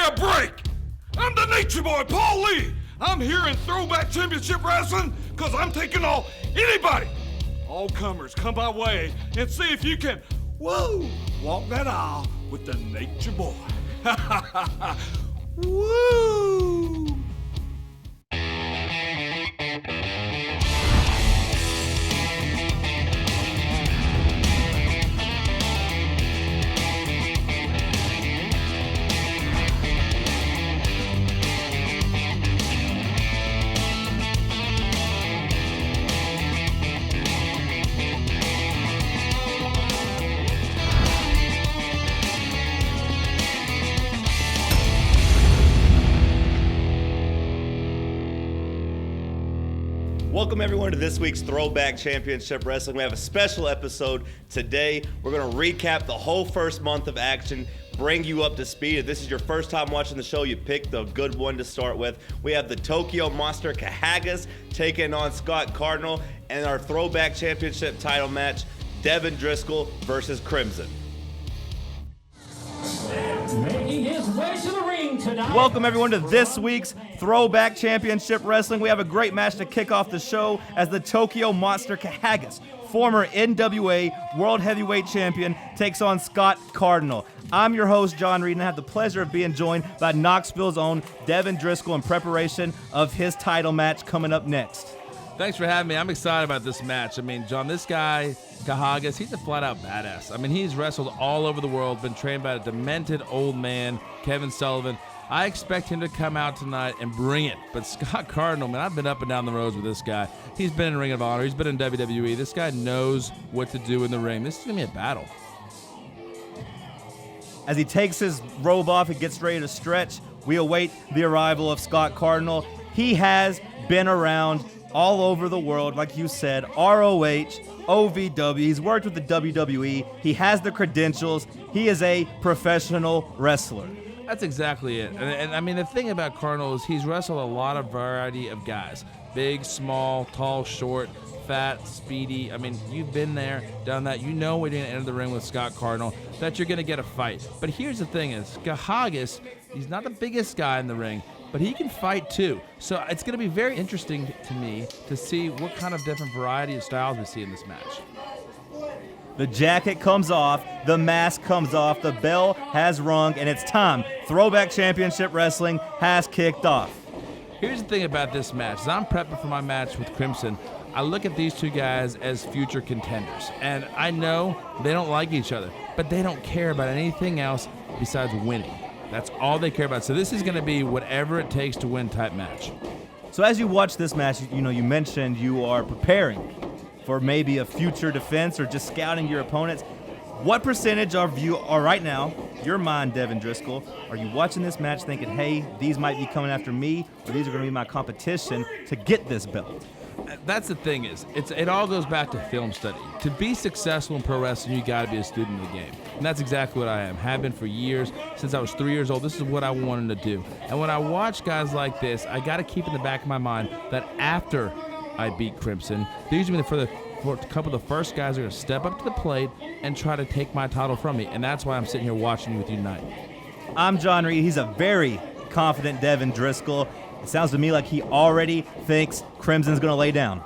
a break! I'm the Nature Boy, Paul Lee. I'm here in Throwback Championship Wrestling because I'm taking on anybody. All comers, come my way and see if you can, walk that aisle with the Nature Boy. Woo! Welcome everyone to this week's Throwback Championship Wrestling. We have a special episode today. We're going to recap the whole first month of action, bring you up to speed. If this is your first time watching the show, you picked a good one to start with. We have the Tokyo Monster Kahagas taking on Scott Cardinal, and our Throwback Championship title match, Devin Driscoll versus Crimson. Making his way to the ring tonight. Welcome everyone to this week's Throwback Championship Wrestling. We have a great match to kick off the show as the Tokyo Monster Kahagas, former NWA World Heavyweight Champion, takes on Scott Cardinal. I'm your host, John Reed, and I have the pleasure of being joined by Knoxville's own Devin Driscoll in preparation of his title match coming up next. Thanks for having me. I'm excited about this match. I mean, John, this guy, Kahagas, he's a flat-out badass. I mean, he's wrestled all over the world, been trained by a demented old man, Kevin Sullivan. I expect him to come out tonight and bring it. But Scott Cardinal, man, I've been up and down the roads with this guy. He's been in Ring of Honor. He's been in WWE. This guy knows what to do in the ring. This is going to be a battle. As he takes his robe off and gets ready to stretch, we await the arrival of Scott Cardinal. He has been around all over the world, like you said, ROH, OVW. He's worked with the WWE. He has the credentials. He is a professional wrestler. That's exactly it. And I mean, the thing about Cardinal is he's wrestled a lot of variety of guys. Big, small, tall, short, fat, speedy. I mean, you've been there, done that. You know when you're going to enter the ring with Scott Cardinal that you're going to get a fight. But here's the thing is, Kahagas, he's not the biggest guy in the ring, but he can fight too. So it's going to be very interesting to me to see what kind of different variety of styles we see in this match. The jacket comes off, the mask comes off, the bell has rung, and it's time. Throwback Championship Wrestling has kicked off. Here's the thing about this match. As I'm prepping for my match with Crimson, I look at these two guys as future contenders. And I know they don't like each other, but they don't care about anything else besides winning. That's all they care about. So this is going to be whatever it takes to win type match. So as you watch this match, you mentioned you are preparing for maybe a future defense or just scouting your opponents. What percentage of you are right now, your mind, Devin Driscoll, are you watching this match thinking, hey, these might be coming after me, or these are going to be my competition to get this belt? That's the thing is, it all goes back to film study. To be successful in pro wrestling, you got to be a student of the game. And that's exactly what I am. Have been for years. Since I was 3 years old, this is what I wanted to do. And when I watch guys like this, I got to keep in the back of my mind that after I beat Crimson, these are for a couple of the first guys are going to step up to the plate and try to take my title from me. And that's why I'm sitting here watching you with you tonight. I'm John Reed. He's a very confident Devin Driscoll. It sounds to me like he already thinks Crimson's going to lay down.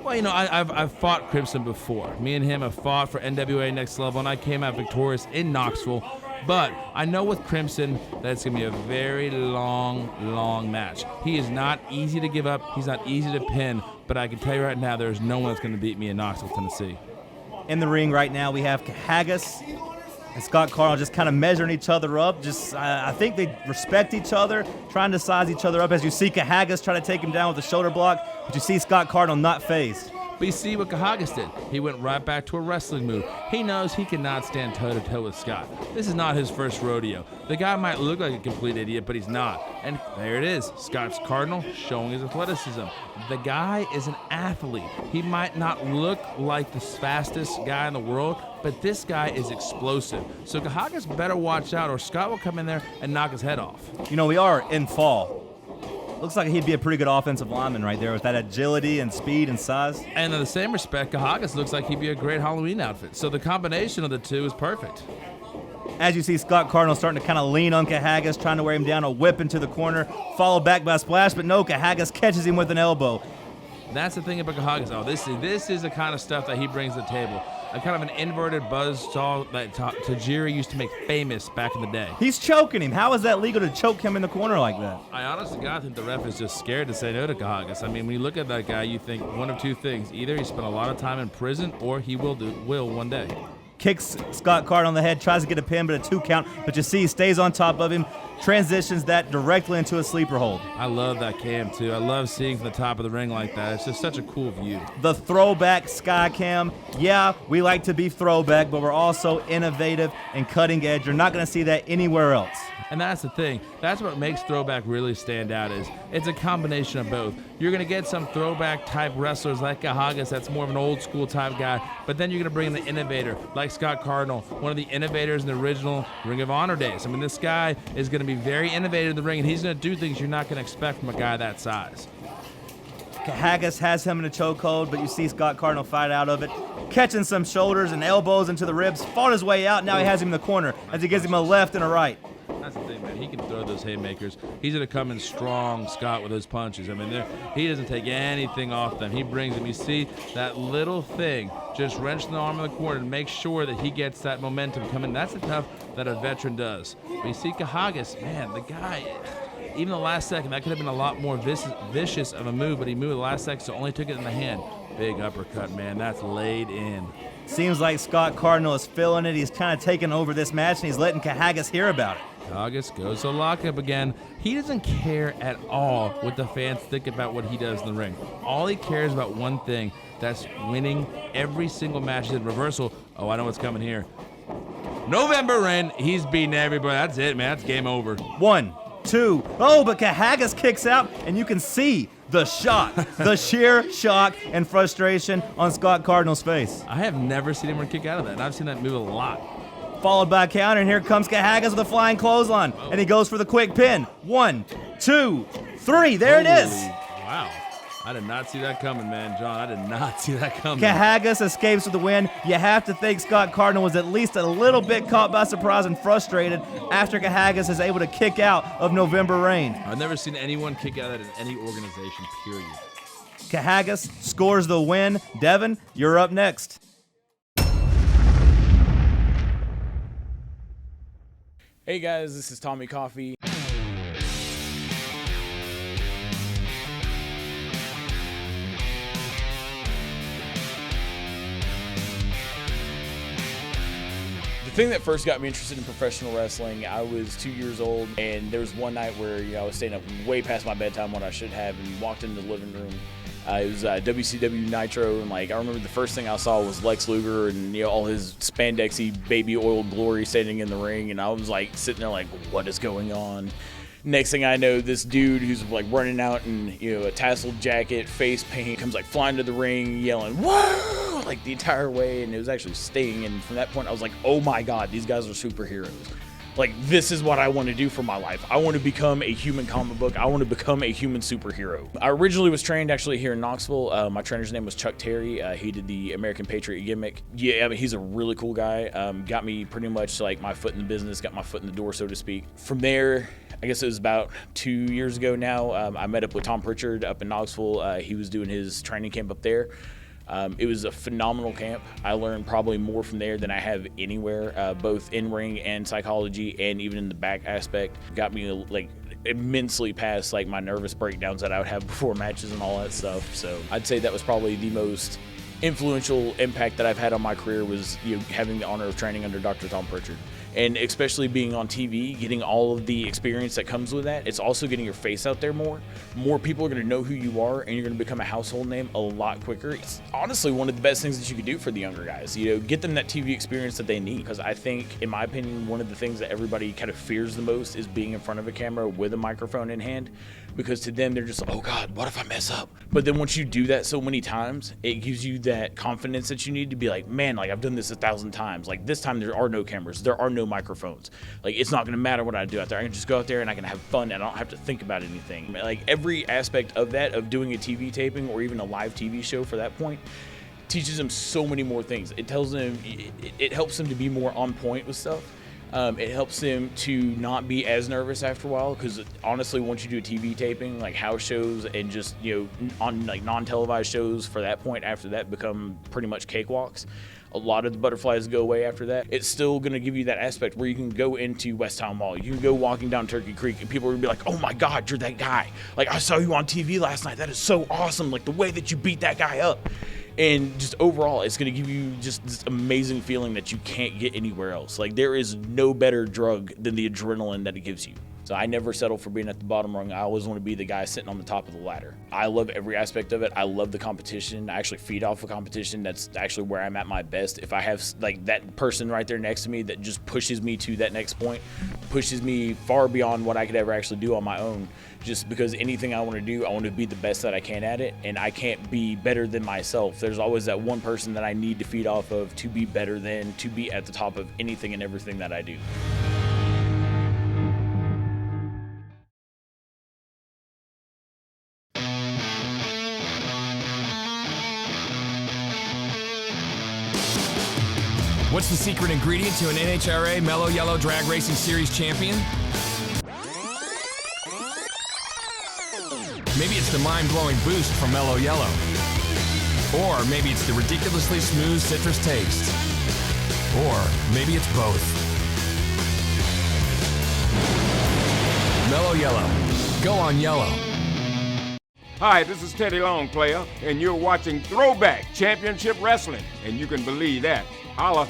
Well, I've fought Crimson before. Me and him have fought for NWA Next Level, and I came out victorious in Knoxville. But I know with Crimson that it's going to be a very long match. He is not easy to give up. He's not easy to pin. But I can tell you right now, there's no one that's going to beat me in Knoxville, Tennessee. In the ring right now, we have Kahagas and Scott Cardinal just kind of measuring each other up. I think they respect each other, trying to size each other up. As you see Kahagas try to take him down with a shoulder block, but you see Scott Cardinal not phased. But you see what Kahagas did. He went right back to a wrestling move. He knows he cannot stand toe-to-toe with Scott. This is not his first rodeo. The guy might look like a complete idiot, but he's not. And there it is. Scott's Cardinal showing his athleticism. The guy is an athlete. He might not look like the fastest guy in the world, but this guy is explosive. So Kahagas better watch out, or Scott will come in there and knock his head off. We are in fall. Looks like he'd be a pretty good offensive lineman right there with that agility and speed and size. And in the same respect, Kahagas looks like he'd be a great Halloween outfit. So the combination of the two is perfect. As you see, Scott Cardinal starting to kind of lean on Kahagas, trying to wear him down, a whip into the corner, followed back by a splash, but no, Kahagas catches him with an elbow. That's the thing about Kahagas. Oh, this is the kind of stuff that he brings to the table. A kind of an inverted buzzsaw that Tajiri used to make famous back in the day. He's choking him. How is that legal to choke him in the corner like that? I honestly God think the ref is just scared to say no to Kahagas. I mean, when you look at that guy, you think one of two things. Either he spent a lot of time in prison or he will one day. Kicks Scott Cardinal on the head, tries to get a pin, but a 2 count. But you see, he stays on top of him, transitions that directly into a sleeper hold. I love that cam, too. I love seeing from the top of the ring like that. It's just such a cool view. The throwback Sky Cam. Yeah, we like to be throwback, but we're also innovative and cutting edge. You're not going to see that anywhere else. And that's the thing. That's what makes throwback really stand out is it's a combination of both. You're going to get some throwback type wrestlers like Kahagas, that's more of an old school type guy, but then you're going to bring in the innovator like Scott Cardinal, one of the innovators in the original Ring of Honor days. I mean, this guy is going to be very innovative in the ring, and he's going to do things you're not going to expect from a guy that size. Kahagas has him in a chokehold, but you see Scott Cardinal fight out of it, catching some shoulders and elbows into the ribs, fought his way out. Now he has him in the corner as he gives him a left and a right. That's the thing, man. He can throw those haymakers. He's going to come in strong, Scott, with those punches. I mean, he doesn't take anything off them. He brings them. You see that little thing, just wrench the arm in the corner and make sure that he gets that momentum coming. That's the tough that a veteran does. But you see Kahagas, man, the guy, even the last second, that could have been a lot more vicious of a move, but he moved the last second, so only took it in the hand. Big uppercut, man. That's laid in. Seems like Scott Cardinal is feeling it. He's kind of taking over this match, and he's letting Kahagas hear about it. Kahagas goes to lockup again. He doesn't care at all what the fans think about what he does in the ring. All he cares about one thing, that's winning every single match in reversal. Oh, I know what's coming here. November Rain, he's beating everybody. That's it, man. That's game over. 1, 2. Oh, but Kahagas kicks out, and you can see the shock, the sheer shock and frustration on Scott Cardinal's face. I have never seen anyone kick out of that, and I've seen that move a lot. Followed by a counter, and here comes Kahagas with a flying clothesline, and he goes for the quick pin. 1, 2, 3. There it is. Wow. I did not see that coming, man. John, I did not see that coming. Kahagas escapes with the win. You have to think Scott Cardinal was at least a little bit caught by surprise and frustrated after Kahagas is able to kick out of November Rain. I've never seen anyone kick out of that in any organization, period. Kahagas scores the win. Devin, you're up next. Hey guys, this is Tommy Coffee. The thing that first got me interested in professional wrestling, I was 2 years old, and there was one night where I was staying up way past my bedtime, what I should have, and walked into the living room. It was WCW Nitro, and I remember the first thing I saw was Lex Luger and all his spandexy baby oil glory standing in the ring, and I was sitting there what is going on? Next thing I know, this dude who's running out in a tasseled jacket, face paint, comes flying to the ring, yelling "Whoa!" the entire way, and it was actually Sting. And from that point, I was like, "Oh my God, these guys are superheroes! This is what I want to do for my life. I want to become a human comic book. I want to become a human superhero." I originally was trained actually here in Knoxville. My trainer's name was Chuck Terry. He did the American Patriot gimmick. Yeah, I mean, he's a really cool guy. Got me pretty much my foot in the business, got my foot in the door, so to speak. From there, I guess it was about 2 years ago now, I met up with Tom Pritchard up in Knoxville. He was doing his training camp up there. It was a phenomenal camp. I learned probably more from there than I have anywhere, both in ring and psychology, and even in the back aspect. Got me immensely past my nervous breakdowns that I would have before matches and all that stuff. So I'd say that was probably the most influential impact that I've had on my career was having the honor of training under Dr. Tom Pritchard. And especially being on TV, getting all of the experience that comes with that, it's also getting your face out there more. More people are going to know who you are, and you're going to become a household name a lot quicker. It's honestly one of the best things that you could do for the younger guys. Get them that TV experience that they need. Because I think, in my opinion, one of the things that everybody kind of fears the most is being in front of a camera with a microphone in hand. Because to them, they're just, oh God, what if I mess up? But then once you do that so many times, it gives you that confidence that you need to be man, I've done this 1,000 times. This time there are no cameras, there are no microphones. It's not gonna matter what I do out there. I can just go out there and I can have fun and I don't have to think about anything. Every aspect of that, of doing a TV taping or even a live TV show for that point, teaches them so many more things. It tells them, it helps them to be more on point with stuff. It helps them to not be as nervous after a while, because honestly, once you do a TV taping, like house shows and just, on like non-televised shows for that point, after that become pretty much cakewalks. A lot of the butterflies go away after that. It's still going to give you that aspect where you can go into West Town Mall. You can go walking down Turkey Creek and people will be like, oh my God, you're that guy. Like, I saw you on TV last night. That is so awesome. Like, the way that you beat that guy up. And just overall, it's going to give you just this amazing feeling that you can't get anywhere else. Like, there is no better drug than the adrenaline that it gives you. So I never settle for being at the bottom rung. I always want to be the guy sitting on the top of the ladder. I love every aspect of it. I love the competition. I actually feed off of competition. That's actually where I'm at my best. If I have like that person right there next to me that just pushes me to that next point, pushes me far beyond what I could ever actually do on my own, just because anything I want to do, I want to be the best that I can at it, and I can't be better than myself. There's always that one person that I need to feed off of to be better than, to be at the top of anything and everything that I do. What's the secret ingredient to an NHRA Mellow Yellow Drag Racing Series champion? Maybe it's the mind-blowing boost from Mellow Yellow. Or maybe it's the ridiculously smooth citrus taste. Or maybe it's both. Mellow Yellow. Go on yellow. Hi, this is Teddy Long, player, and you're watching Throwback Championship Wrestling, and you can believe that. Holla.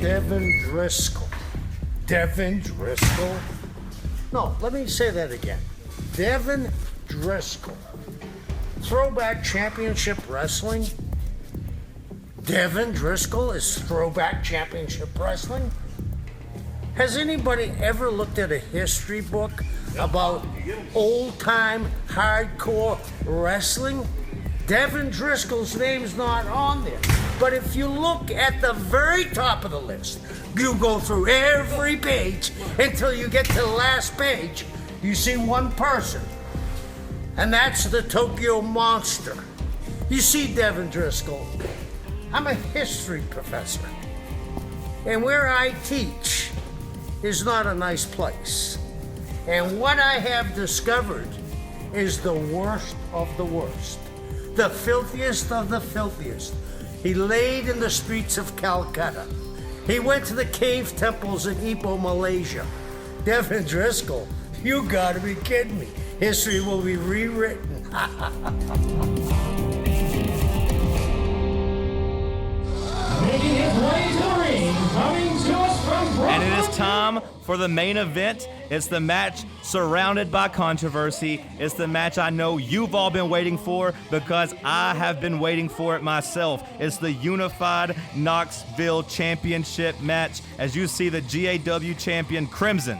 Devin Driscoll. Devin Driscoll? No, let me say that again. Devin Driscoll. Throwback Championship Wrestling? Devin Driscoll is Throwback Championship Wrestling? Has anybody ever looked at a history book about old-time hardcore wrestling? Devin Driscoll's name's not on there. But if you look at the very top of the list, you go through every page until you get to the last page, you see one person. And that's the Tokyo Monster. You see, Devin Driscoll, I'm a history professor. And where I teach is not a nice place. And what I have discovered is the worst of the worst. The filthiest of the filthiest. He laid in the streets of Calcutta. He went to the cave temples in Ipoh, Malaysia. Devin Driscoll, you gotta be kidding me. History will be rewritten. Making his way to the ring, coming to us from Brooklyn. And it is time for the main event. It's the match surrounded by controversy. It's the match I know you've all been waiting for because I have been waiting for it myself. It's the Unified Knoxville Championship match. As you see, the GAW champion Crimson,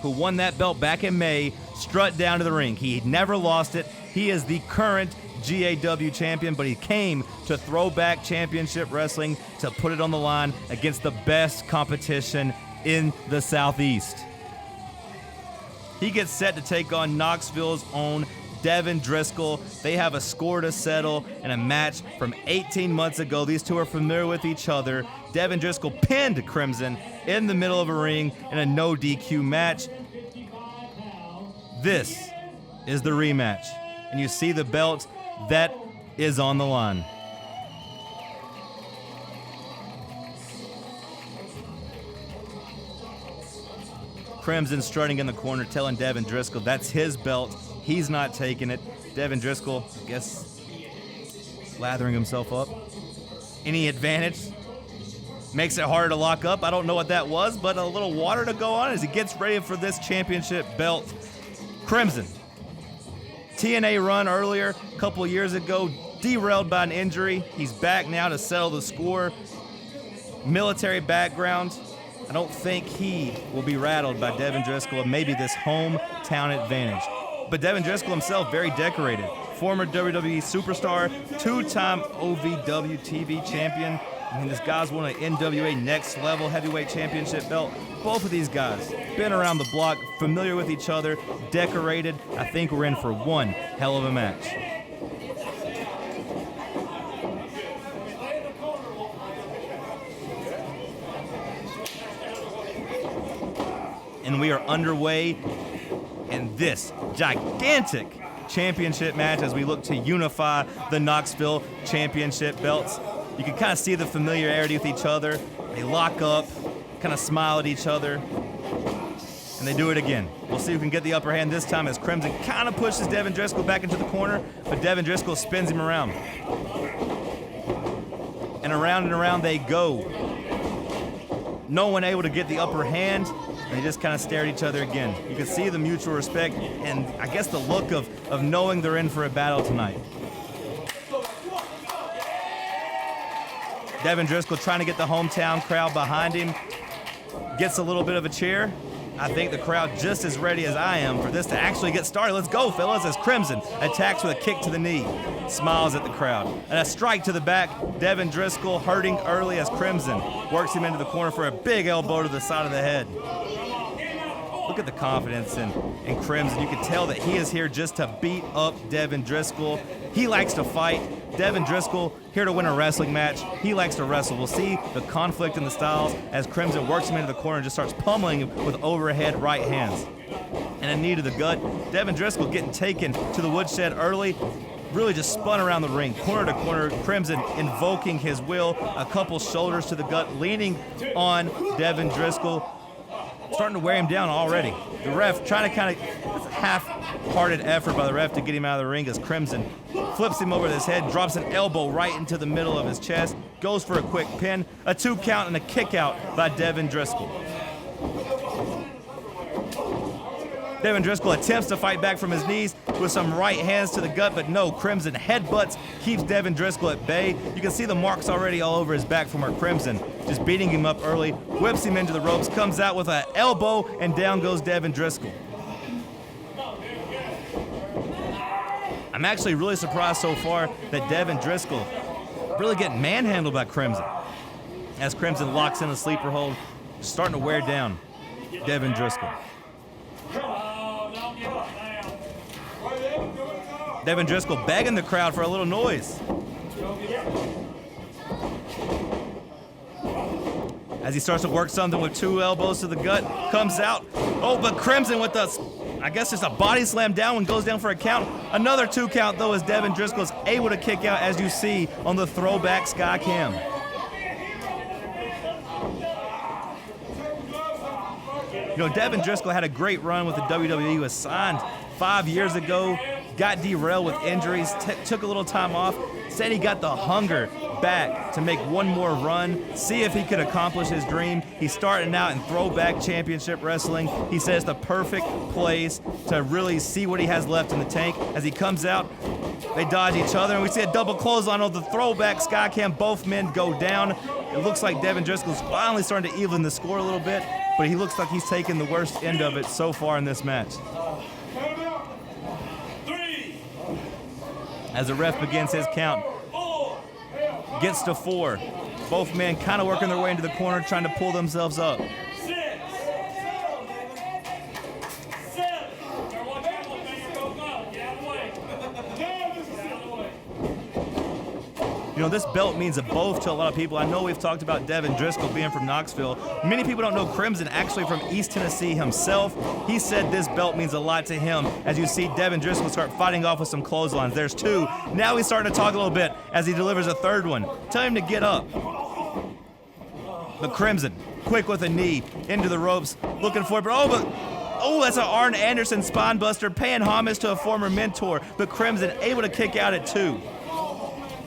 who won that belt back in May, strut down to the ring. He never lost it. He is the current GAW champion, but he came to Throwback Championship Wrestling to put it on the line against the best competition in the Southeast. He gets set to take on Knoxville's own Devin Driscoll. They have a score to settle in a match from 18 months ago. These two are familiar with each other. Devin Driscoll pinned Crimson in the middle of a ring in a no DQ match. This is the rematch. And you see the belt that is on the line. Crimson strutting in the corner, telling Devin Driscoll that's his belt. He's not taking it. Devin Driscoll, I guess, lathering himself up. Any advantage? Makes it harder to lock up. I don't know what that was, but a little water to go on as he gets ready for this championship belt. Crimson. TNA run earlier, a couple of years ago, derailed by an injury. He's back now to settle the score. Military background. I don't think he will be rattled by Devin Driscoll and maybe this hometown advantage. But Devin Driscoll himself, very decorated. Former WWE superstar, two-time OVW TV champion. I mean, this guy's won an NWA Next Level Heavyweight Championship belt. Both of these guys been around the block, familiar with each other, decorated. I think we're in for one hell of a match. And we are underway in this gigantic championship match as we look to unify the Knoxville championship belts. You can kind of see the familiarity with each other. They lock up, kind of smile at each other, and they do it again. We'll see who can get the upper hand this time as Crimson kind of pushes Devin Driscoll back into the corner, but Devin Driscoll spins him around. And around they go. No one able to get the upper hand. They just kind of stare at each other again. You can see the mutual respect and I guess the look of knowing they're in for a battle tonight. Devin Driscoll trying to get the hometown crowd behind him. Gets a little bit of a cheer. I think the crowd just as ready as I am for this to actually get started. Let's go, fellas, as Crimson attacks with a kick to the knee. Smiles at the crowd. And a strike to the back. Devin Driscoll hurting early as Crimson works him into the corner for a big elbow to the side of the head. Look at the confidence in Crimson. You can tell that he is here just to beat up Devin Driscoll. He likes to fight. Devin Driscoll here to win a wrestling match. He likes to wrestle. We'll see the conflict in the styles as Crimson works him into the corner and just starts pummeling him with overhead right hands. And a knee to the gut. Devin Driscoll getting taken to the woodshed early. Really just spun around the ring, corner to corner. Crimson invoking his will. A couple shoulders to the gut, leaning on Devin Driscoll. Starting to wear him down already. The ref trying to kind of, it's a half-hearted effort by the ref to get him out of the ring as Crimson flips him over his head, drops an elbow right into the middle of his chest, goes for a quick pin, a 2 count and a kick out by Devin Driscoll. Devin Driscoll attempts to fight back from his knees with some right hands to the gut, but no, Crimson headbutts, keeps Devin Driscoll at bay. You can see the marks already all over his back from where Crimson just beating him up early, whips him into the ropes, comes out with an elbow, and down goes Devin Driscoll. I'm actually really surprised so far that Devin Driscoll really getting manhandled by Crimson. As Crimson locks in a sleeper hold, starting to wear down Devin Driscoll. Devin Driscoll begging the crowd for a little noise. As he starts to work something with 2 elbows to the gut, comes out. Oh, but Crimson with I guess just a body slam down and goes down for a count. Another 2 count though as Devin Driscoll's able to kick out as you see on the throwback Sky Cam. You know, Devin Driscoll had a great run with the WWE. He was signed 5 years ago, got derailed with injuries, took a little time off, said he got the hunger back to make one more run, see if he could accomplish his dream. He's starting out in Throwback Championship Wrestling. He says the perfect place to really see what he has left in the tank. As he comes out, they dodge each other, and we see a double clothesline on the throwback Sky Cam. Both men go down. It looks like Devin Driscoll's finally starting to even the score a little bit, but he looks like he's taken the worst end of it so far in this match. As the ref begins his count, gets to 4. Both men kind of working their way into the corner, trying to pull themselves up. You know, this belt means a both to a lot of people. I know we've talked about Devin Driscoll being from Knoxville. Many people don't know Crimson actually from East Tennessee himself. He said this belt means a lot to him as you see Devin Driscoll start fighting off with some clotheslines. There's 2. Now he's starting to talk a little bit as he delivers a 3rd one. Tell him to get up. But Crimson, quick with a knee, into the ropes, looking for it. Oh, that's an Arn Anderson spine buster, paying homage to a former mentor. But Crimson able to kick out at 2.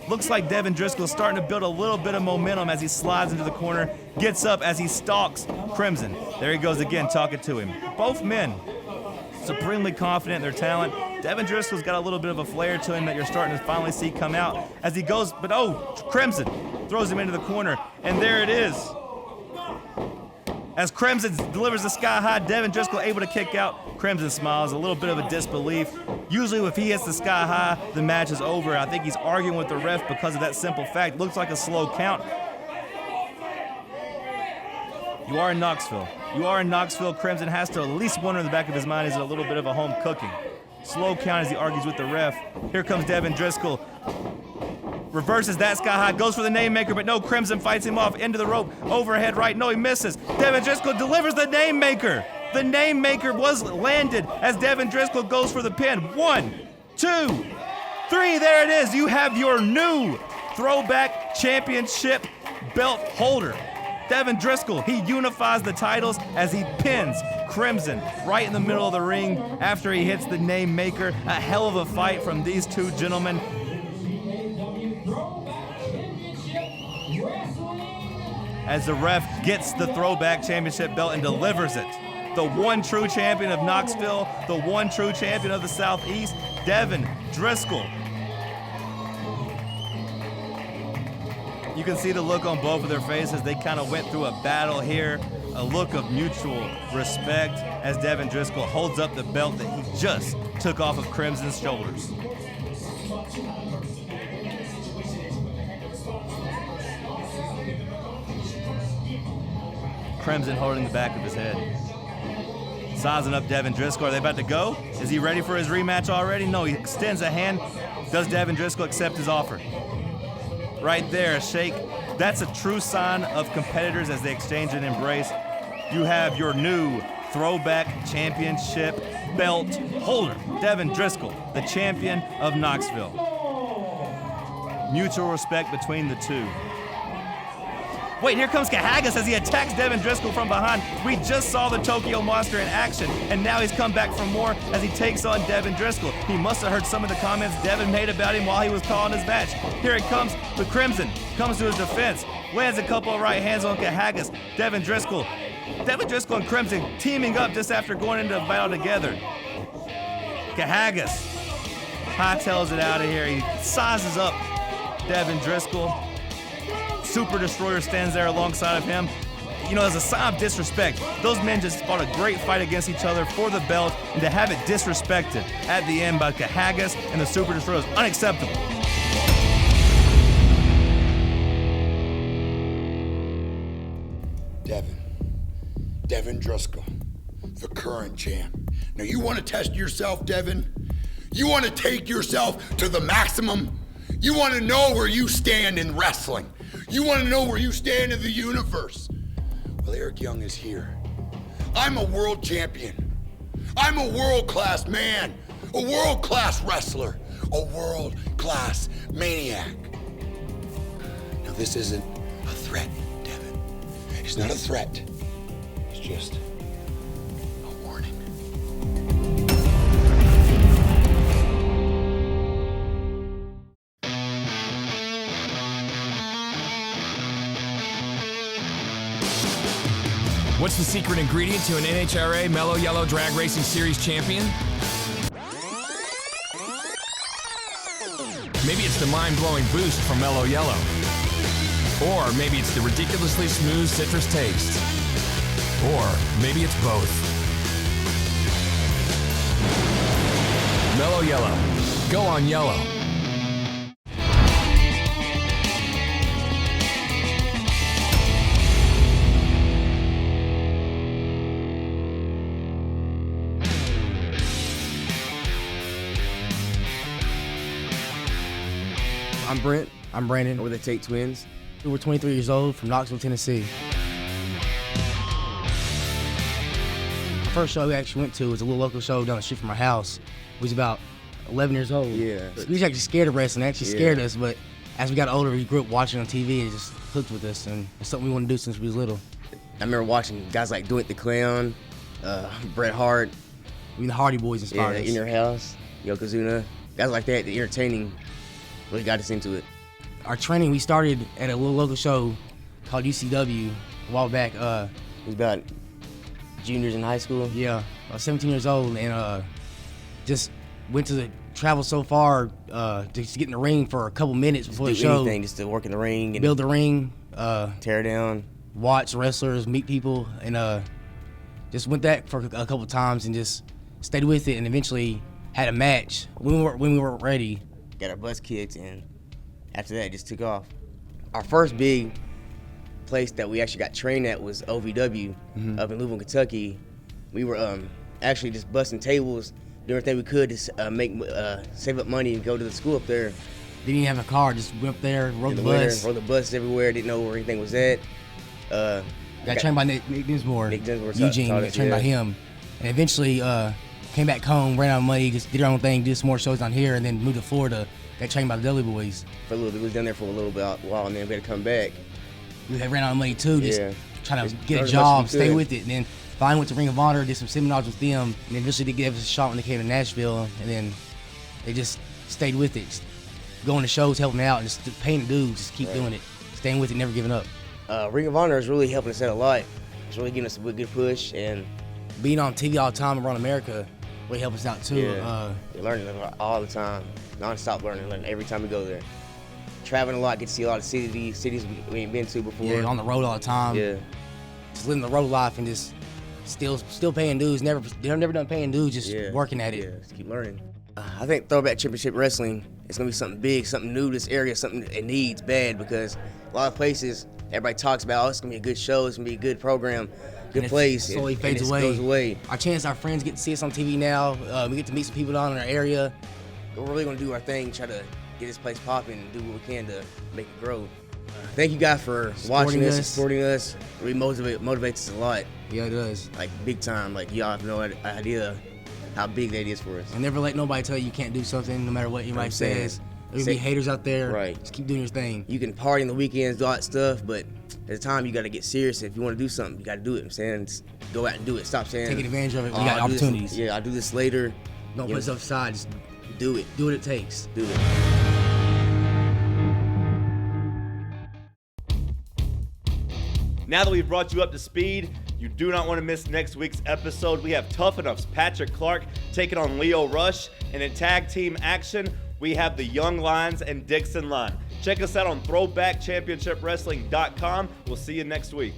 Looks like Devin Driscoll starting to build a little bit of momentum as he slides into the corner, gets up as he stalks Crimson. There he goes again, talking to him. Both men supremely confident in their talent. Devin Driscoll's got a little bit of a flair to him that you're starting to finally see come out as he goes, but Crimson throws him into the corner, and there it is. As Crimson delivers the sky high, Devin Driscoll able to kick out. Crimson smiles, a little bit of a disbelief. Usually if he hits the sky high, the match is over. I think he's arguing with the ref because of that simple fact. Looks like a slow count. You are in Knoxville. You are in Knoxville. Crimson has to at least wonder in the back of his mind, is it a little bit of a home cooking? Slow count as he argues with the ref. Here comes Devin Driscoll. Reverses that sky high, goes for the name maker, but no, Crimson fights him off into the rope. Overhead right, no, he misses. Devin Driscoll delivers the name maker. The name maker was landed as Devin Driscoll goes for the pin. 1, 2, 3, there it is. You have your new Throwback Championship belt holder. Devin Driscoll, he unifies the titles as he pins Crimson right in the middle of the ring after he hits the name maker. A hell of a fight from these two gentlemen. As the ref gets the Throwback Championship belt and delivers it. The one true champion of Knoxville, the one true champion of the Southeast, Devin Driscoll. You can see the look on both of their faces. They kind of went through a battle here, a look of mutual respect as Devin Driscoll holds up the belt that he just took off of Crimson's shoulders. Crimson holding the back of his head. Sizing up Devin Driscoll. Are they about to go? Is he ready for his rematch already? No, he extends a hand. Does Devin Driscoll accept his offer? Right there, a shake. That's a true sign of competitors as they exchange an embrace. You have your new Throwback Championship belt holder, Devin Driscoll, the champion of Knoxville. Mutual respect between the two. Wait, here comes Kahagas as he attacks Devin Driscoll from behind. We just saw the Tokyo Monster in action, and now he's come back for more as he takes on Devin Driscoll. He must have heard some of the comments Devin made about him while he was calling his match. Here it comes, the Crimson comes to his defense, lands a couple of right hands on Kahagas. Devin Driscoll and Crimson teaming up just after going into a battle together. Kahagas hightails it out of here. He sizes up Devin Driscoll. Super Destroyer stands there alongside of him. You know, as a sign of disrespect, those men just fought a great fight against each other for the belt, and to have it disrespected at the end by Kahagas and the Super Destroyer is unacceptable. Devin Driscoll, the current champ. Now you want to test yourself, Devin? You want to take yourself to the maximum? You want to know where you stand in wrestling? You want to know where you stand in the universe? Well, Eric Young is here. I'm a world champion. I'm a world-class man, a world-class wrestler, a world-class maniac. Now, this isn't a threat, Devin. It's not a threat. It's just a warning. What's the secret ingredient to an NHRA Mellow Yellow Drag Racing Series champion? Maybe it's the mind-blowing boost from Mellow Yellow. Or maybe it's the ridiculously smooth citrus taste. Or maybe it's both. Mellow Yellow. Go on yellow. I'm Brent. I'm Brandon. We're the Tate Twins. We're 23 years old from Knoxville, Tennessee. The first show we actually went to was a little local show down the street from our house. We was about 11 years old. Yeah. We was actually scared of wrestling. It actually scared us, but as we got older, we grew up watching on TV and it just hooked with us, and it's something we want to do since we was little. I remember watching guys like Doink the Clown, Bret Hart. I mean, the Hardy Boys inspired us. In Your House, Yokozuna. Guys like that, the entertaining, really got us into it. Our training, we started at a little local show called UCW a while back. It was about juniors in high school? Yeah, I was 17 years old and just went to travel so far just to get in the ring for a couple minutes before the show. Anything, just to work in the ring. And build the ring. Tear down. Watch wrestlers, meet people, and just went that for a couple times and just stayed with it and eventually had a match when we were ready. Got our butts kicked and after that, it just took off. Our first big place that we actually got trained at was OVW up in Louisville, Kentucky. We were actually just busting tables, doing everything we could to save up money and go to the school up there. Didn't even have a car, just went up there, rode the bus. Rode the bus everywhere, didn't know where anything was at. Got trained by Nick Dinsmore. Nick Dinsmore Eugene, taught got us, trained by him. And eventually came back home, ran out of money, just did our own thing, did some more shows down here, and then moved to Florida. Got trained by the Dudley Boys. For a little bit, we was down there for a little while, and then we had to come back. We had ran out of money too, just trying to get a learn as much job, as we stay could. with it. And then finally went to Ring of Honor, did some seminars with them, and eventually did give us a shot when they came to Nashville. And then they just stayed with it, just going to shows, helping out, and just paying the dues, just keep doing it, staying with it, never giving up. Ring of Honor is really helping us out a lot. It's really giving us a good push, and being on TV all the time around America really helped us out too. You're learning all the time, non-stop learning every time we go there. Traveling a lot, get to see a lot of cities we ain't been to before. Yeah, on the road all the time. Yeah. Just living the road life and just still paying dues. Never done paying dues, just working at it. Yeah, just keep learning. I think Throwback Championship Wrestling is gonna be something big, something new to this area, something it needs bad, because a lot of places everybody talks about, it's gonna be a good show, it's gonna be a good program, good place. Slowly fades away. Goes away. Our friends get to see us on TV now. We get to meet some people down in our area. We're really gonna do our thing, try to get this place popping and do what we can to make it grow. Thank you guys for watching us, supporting us. It really motivates us a lot. Yeah, it does. Like big time. Like y'all have no idea how big that is for us. And never let nobody tell you can't do something, no matter what anybody says. There's gonna be haters out there. Right. Just keep doing your thing. You can party on the weekends, do all that stuff, but at the time you gotta get serious. If you wanna do something, you gotta do it. I'm saying, just go out and do it. Stop saying taking advantage of it when you got I'll do this- opportunities. Yeah, I'll do this later. Don't put yourself aside. Just do it. Do what it takes. Do it. Now that we've brought you up to speed, you do not want to miss next week's episode. We have Tough Enough's Patrick Clark taking on Leo Rush. And in tag team action, we have the Young Lions and Dixon Line. Check us out on ThrowbackChampionshipWrestling.com. We'll see you next week.